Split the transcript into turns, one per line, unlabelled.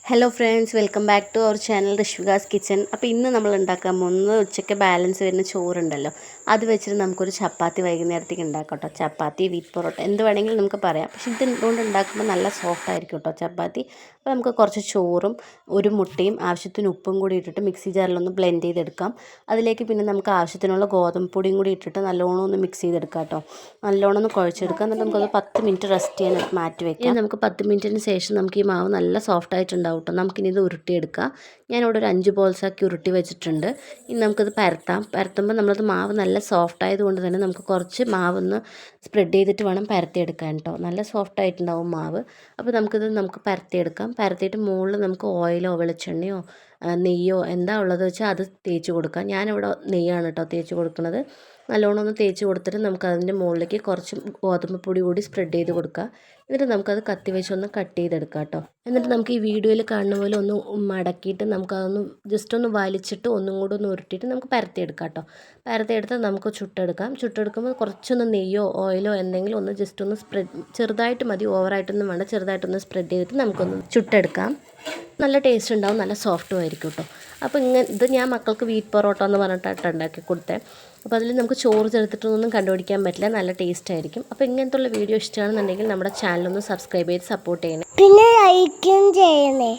Hello friends, welcome back to our channel Rishvika's kitchen. അപ്പോൾ ഇന്ന് നമ്മൾ ഉണ്ടാക്കാൻ പോകുന്നത് ഉച്ചയ്ക്ക് ബാലൻസ് വരുന്ന ചോറുണ്ടല്ലോ, അത് വെച്ചിട്ട് നമുക്കൊരു ചപ്പാത്തി വൈകുന്നേരത്തേക്ക് ഉണ്ടാക്കാം കേട്ടോ. ചപ്പാത്തി, വീറ്റ് പൊറോട്ട എന്ത് വേണമെങ്കിലും നമുക്ക് പറയാം. പക്ഷേ ഇത് എന്തുകൊണ്ട് ഉണ്ടാക്കുമ്പോൾ നല്ല സോഫ്റ്റ് ആയിരിക്കും കേട്ടോ ചപ്പാത്തി. അപ്പോൾ നമുക്ക് കുറച്ച് ചോറും ഒരു മുട്ടയും ആവശ്യത്തിന് ഉപ്പും കൂടി ഇട്ടിട്ട് മിക്സി ജാറിലൊന്ന് ബ്ലെൻഡ് ചെയ്തെടുക്കാം. അതിലേക്ക് പിന്നെ നമുക്ക് ആവശ്യത്തിനുള്ള ഗോതമ്പ് പൊടിയും കൂടി ഇട്ടിട്ട് നല്ലോണം ഒന്ന് മിക്സ് ചെയ്തെടുക്കാം കേട്ടോ. നല്ലോണം ഒന്ന് കുഴച്ചെടുക്കാം. എന്നിട്ട് നമുക്കത് 10 മിനിറ്റ് റെസ്റ്റ് ചെയ്യാനായിട്ട് മാറ്റി വയ്ക്കാം. നമുക്ക് 10 മിനിറ്റിന് ശേഷം നമുക്ക് ഈ മാവ് നല്ല സോഫ്റ്റ് ആയിട്ടുണ്ടാവും കേട്ടോ. നമുക്കിനി ഇത് ഉരുട്ടിയെടുക്കാം. ഞാനിവിടെ ഒരു 5 ബോൾസാക്കി ഉരുട്ടി വെച്ചിട്ടുണ്ട്. ഇനി നമുക്കത് പരത്തുമ്പോൾ നമ്മളത് മാവ് നല്ല സോഫ്റ്റ് ആയതുകൊണ്ട് തന്നെ നമുക്ക് കുറച്ച് മാവൊന്ന് സ്പ്രെഡ് ചെയ്തിട്ട് വേണം പരത്തിയെടുക്കാൻ കേട്ടോ. നല്ല സോഫ്റ്റ് ആയിട്ടുണ്ടാവും മാവ്. അപ്പോൾ നമുക്ക് പരത്തിയെടുക്കാം. പരത്തിയിട്ട് മുകളിൽ നമുക്ക് ഓയിലോ വെളിച്ചെണ്ണയോ നെയ്യോ എന്താ ഉള്ളത് വെച്ചാൽ അത് തേച്ച് കൊടുക്കാം. ഞാനിവിടെ നെയ്യാണ് കേട്ടോ തേച്ച് കൊടുക്കുന്നത്. നല്ലോണം ഒന്ന് തേച്ച് കൊടുത്തിട്ട് നമുക്ക് അതിൻ്റെ മുകളിലേക്ക് കുറച്ച് ഗോതമ്പ് പൊടി കൂടി സ്പ്രെഡ് ചെയ്ത് കൊടുക്കുക. എന്നിട്ട് നമുക്കത് കത്തി വെച്ചൊന്ന് കട്ട് ചെയ്തെടുക്കാം കേട്ടോ. എന്നിട്ട് നമുക്ക് ഈ വീഡിയോയിൽ കാണുന്ന പോലെ ഒന്ന് മടക്കിയിട്ട് നമുക്കതൊന്ന് ജസ്റ്റ് ഒന്ന് വലിച്ചിട്ട് ഒന്നും കൂടെ ഒന്ന് ഉരുട്ടിയിട്ട് നമുക്ക് പരത്തിയെടുക്കാം കേട്ടോ. പരത്തിയെടുത്ത് നമുക്ക് ചുട്ടെടുക്കുമ്പോൾ കുറച്ചൊന്ന് നെയ്യോ ഓയിലോ എന്തെങ്കിലും ഒന്ന് ജസ്റ്റ് ഒന്ന് ചെറുതായിട്ട് മതി, ഓവറായിട്ടൊന്നും വേണ്ട, ചെറുതായിട്ടൊന്ന് സ്പ്രെഡ് ചെയ്തിട്ട് നമുക്കൊന്ന് ചുട്ടെടുക്കാം. നല്ല ടേസ്റ്റ് ഉണ്ടാവും, നല്ല സോഫ്റ്റും ആയിരിക്കും കേട്ടോ. അപ്പോൾ ഇത് ഞാൻ മക്കൾക്ക് വീറ്റ് പൊറോട്ട എന്ന് പറഞ്ഞിട്ടാണ് ഉണ്ടാക്കി കൊടുത്തത്. അപ്പോൾ അതിൽ നമുക്ക് ചോറ് ചേർത്തിട്ടൊന്നും കണ്ടുപിടിക്കാൻ പറ്റില്ല, നല്ല ടേസ്റ്റ് ആയിരിക്കും. അപ്പോൾ ഇങ്ങനത്തുള്ള വീഡിയോ ഇഷ്ടമാണെന്നുണ്ടെങ്കിൽ നമ്മുടെ ചാനലൊന്ന് സബ്സ്ക്രൈബ് ചെയ്ത് സപ്പോർട്ട് ചെയ്യണേ,
പിന്നെ ലൈക്കും ചെയ്യണേ.